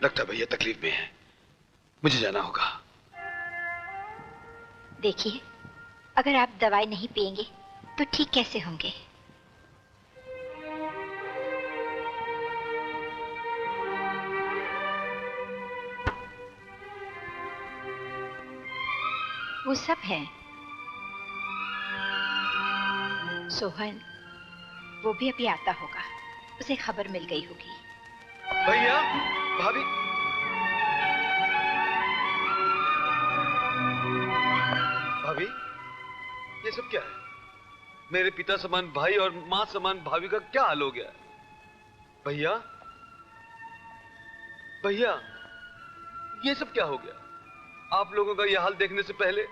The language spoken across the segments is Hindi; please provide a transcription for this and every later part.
लगता है भैया तकलीफ में है, मुझे जाना होगा। देखिए, अगर आप दवाई नहीं पिएंगे तो ठीक कैसे होंगे? वो सब है। सोहन, वो भी अभी आता होगा, उसे खबर मिल गई होगी। भैया, भाभी, भाभी, ये सब क्या है? मेरे पिता समान भाई और मां समान भाभी का क्या हाल हो गया? भैया, भैया, ये सब क्या हो गया? आप लोगों का यह हाल देखने से पहले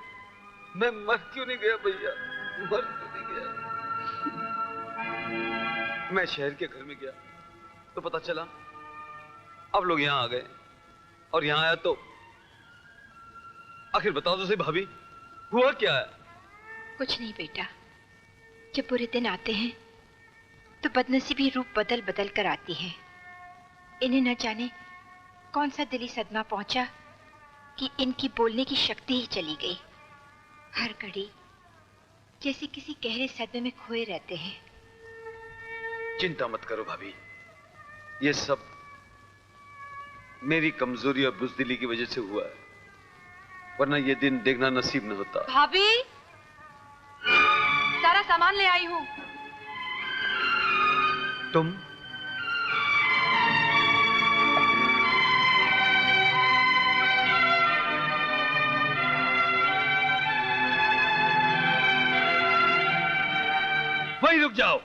मैं मर क्यों नहीं गया भैया? मर क्यों नहीं गया? मैं शहर के घर में गया तो पता चला आप लोग यहां आ गए, और यहां आया तो आखिर बताओ तो सही भाभी, हुआ क्या है? कुछ नहीं बेटा, जब बुरे दिन आते हैं तो बदनसीबी रूप बदल बदल कर आती है। इन्हें न जाने कौन सा दिली सदमा पहुंचा कि इनकी बोलने की शक्ति ही चली गई। हर घड़ी जैसे किसी गहरे सदमे में खोए रहते हैं। चिंता मत करो भाभी, ये सब मेरी कमजोरी और बुज़दिली की वजह से हुआ है, वरना ये दिन देखना नसीब न होता। भाभी, सारा सामान ले आई हूं। तुम? वहीं रुक जाओ।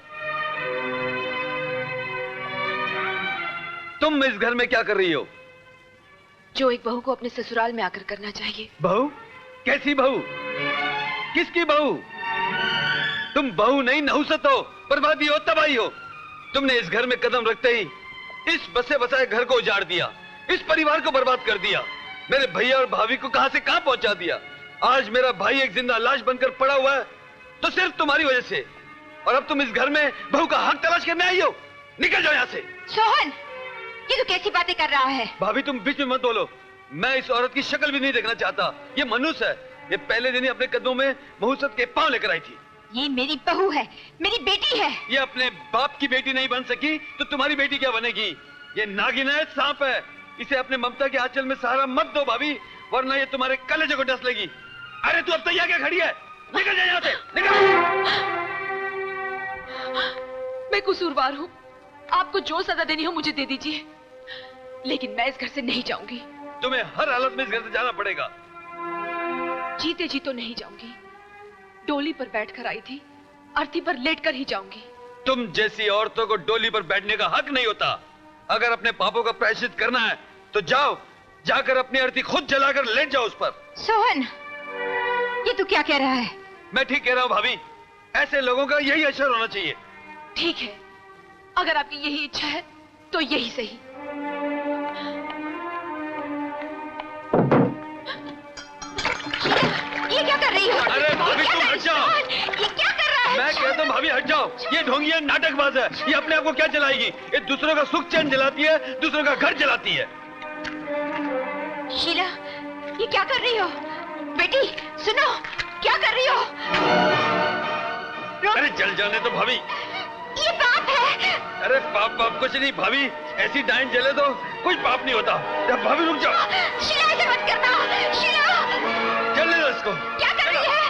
तुम इस घर में क्या कर रही हो? जो एक बहू को अपने ससुराल में आकर करना चाहिए। बहू? कैसी बहू? किसकी बहू? तुम बहू नहीं, नहुसत हो, बर्बादी हो, तबाही हो। तुमने इस घर में कदम रखते ही इस बसे बसाए घर को उजाड़ दिया, इस परिवार को बर्बाद कर दिया, मेरे भैया और भाभी को कहां से कहां पहुंचा दिया। आज मेरा भाई एक जिंदा लाश बनकर पड़ा हुआ है तो सिर्फ तुम्हारी वजह से, और अब तुम इस घर में बहू का हक तलाश करने आई हो। निकल जाओ यहां से। सोहन, ये तो कैसी बातें कर रहा है? भाभी तुम बीच में मत बोलो, मैं इस औरत की शक्ल भी नहीं देखना चाहता। ये मनुष्य है, ये पहले दिन ही अपने कदमों में महूसत के पांव लेकर आई थी। ये मेरी बहू है, मेरी बेटी है। ये अपने बाप की बेटी नहीं बन सकी तो तुम्हारी बेटी क्या बनेगी? ये नागिन है, सांप है, इसे अपने ममता के आंचल में सहारा मत दो भाभी, वरना ये तुम्हारे कलेजे को डस लेगी। अरे तू अब तैयार क्या खड़ी है? निकल जा यहाँ से, निकल। मैं कसूरवार हूँ, आपको जो सजा देनी हो मुझे दे दीजिए, लेकिन मैं इस घर से नहीं जाऊंगी। तुम्हें हर हालत में इस घर से जाना पड़ेगा। जीते जी तो नहीं जाऊंगी, डोली पर बैठकर आई थी, अर्थी पर लेटकर ही जाऊंगी। तुम जैसी औरतों को डोली पर बैठने का हक नहीं होता। अगर अपने पापों का प्रायश्चित करना है तो जाओ, जाकर अपनी अर्थी खुद जलाकर लेट जाओ उस पर। सोहन, ये तू क्या कह रहा है? मैं ठीक कह रहा हूँ भाभी, ऐसे लोगों का यही असर होना चाहिए। ठीक है, अगर आपकी यही इच्छा है तो यही सही। ये क्या कर रही हो? अरे भाभी तुम हट जाओ। ये क्या कर रहा है? मैं कहता हूँ भाभी हट जाओ, ये ढोंगी है, नाटकबाज है। ये अपने आप को क्या जलाएगी? ये दूसरों का सुख चैन जलाती है, दूसरों का घर जलाती है। शीला, ये क्या कर रही हो? बेटी सुनो, क्या कर रही हो? अरे जल जाने तो भाभी, ये पाप है। अरे पाप पाप कुछ नहीं भाभी, ऐसी डाइन जले तो कुछ पाप नहीं होता। भाभी रुक जाओ। शीला ऐसे मत करना। शीला, जलने दो इसको। क्या कर रही है?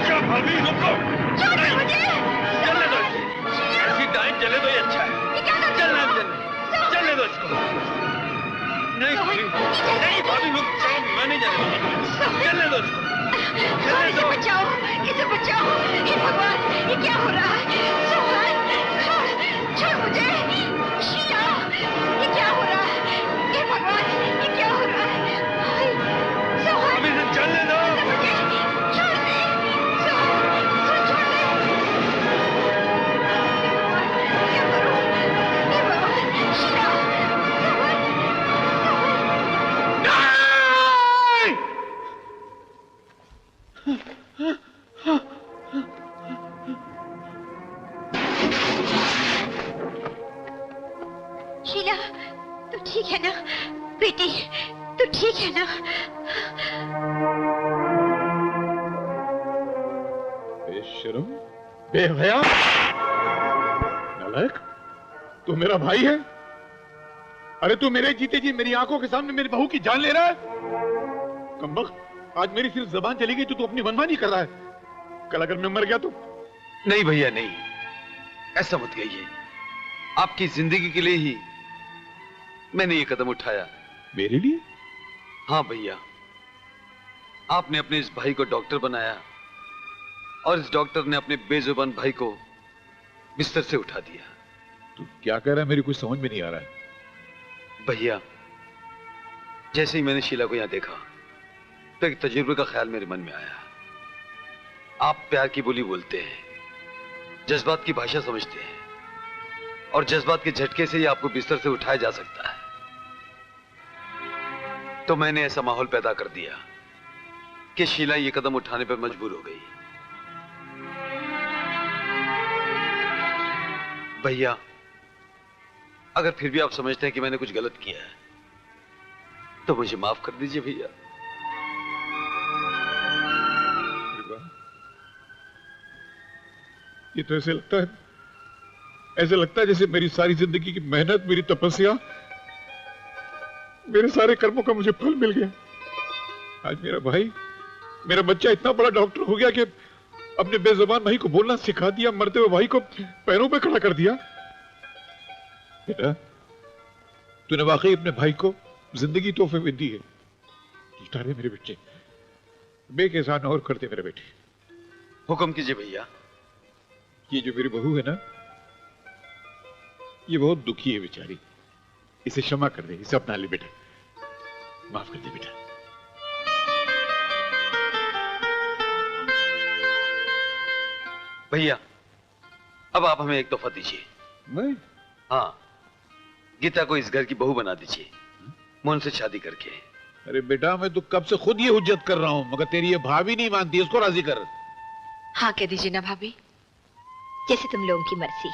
क्या भाभी रुको, छोड़ मुझे। जलने दो। ऐसी डाइन जले तो ये अच्छा है। ये क्या कर रही जलने हो? जलने दो इसको। नहीं भाभी, नहीं भाभी रुक जाओ, मैं नहीं जलने दूंगा। जलने दो इसको, जलने दो। बचाओ, इसे बचाओ। हे भगवान, ये क्या हो रहा है? सोहन, छोड़ मुझे। शीला, ये क्या हो रहा है? हे भगवान, ये क्या हो रहा है? सोहन, अभी इसे जलने दो। मुझे छोड़ दे। सोहन, ठीक है ना बेटी? तू ठीक है ना? बेशर्म, बेहया, नालायक, तू मेरा भाई है? अरे तू मेरे जीते जी मेरी आंखों के सामने मेरी बहू की जान ले रहा है? कमबख्त, आज मेरी सिर्फ जबान चली गई तो तू अपनी मनमानी कर रहा है। कल अगर मैं मर गया तो? नहीं भैया नहीं, ऐसा मत कहिए। आपकी जिंदगी के लिए ही मैंने ये कदम उठाया। मेरे लिए? हाँ भैया, आपने अपने इस भाई को डॉक्टर बनाया और इस डॉक्टर ने अपने बेजुबान भाई को बिस्तर से उठा दिया। तू क्या कह रहा है? मेरी कुछ समझ में नहीं आ रहा है। भैया, जैसे ही मैंने शीला को यहां देखा तो एक तजुर्बे का ख्याल मेरे मन में आया। आप प्यार की बोली बोलते हैं, जज्बात की भाषा समझते हैं और जज्बात के झटके से ही आपको बिस्तर से उठाया जा सकता है। तो मैंने ऐसा माहौल पैदा कर दिया कि शीला ये कदम उठाने पर मजबूर हो गई। भैया, अगर फिर भी आप समझते हैं कि मैंने कुछ गलत किया है तो मुझे माफ कर दीजिए भैया। ये तो ऐसे लगता है जैसे मेरी सारी जिंदगी की मेहनत, मेरी तपस्या, मेरे सारे कर्मों का मुझे फल मिल गया। आज मेरा भाई, मेरा बच्चा इतना बड़ा डॉक्टर हो गया कि अपने बेजुबान भाई को बोलना सिखा दिया, मरते हुए भाई को पैरों पे खड़ा कर दिया। बेटा, तूने वाकई अपने भाई को जिंदगी तोहफे में दी है। लुटारे मेरे बेटे, बेक एहसान और करते मेरे बेटे। हुक्म कीजिए भैया। ये जो मेरी बहू है ना, ये बहुत दुखी है बेचारी। इसे क्षमा कर दे, इसे अपना ले बेटा, माफ कर दे बेटा। भैया, अब आप हमें एक तोहफा दीजिए। मैं? हाँ, गीता को इस घर की बहू बना दीजिए, मैं उनसे शादी करके। अरे बेटा, मैं तो कब से खुद ये हुज्जत कर रहा हूं, मगर तेरी ये भाभी नहीं मानती, इसको राजी कर। हाँ कह दीजिए ना भाभी, जैसे तुम लोगों की मर्जी।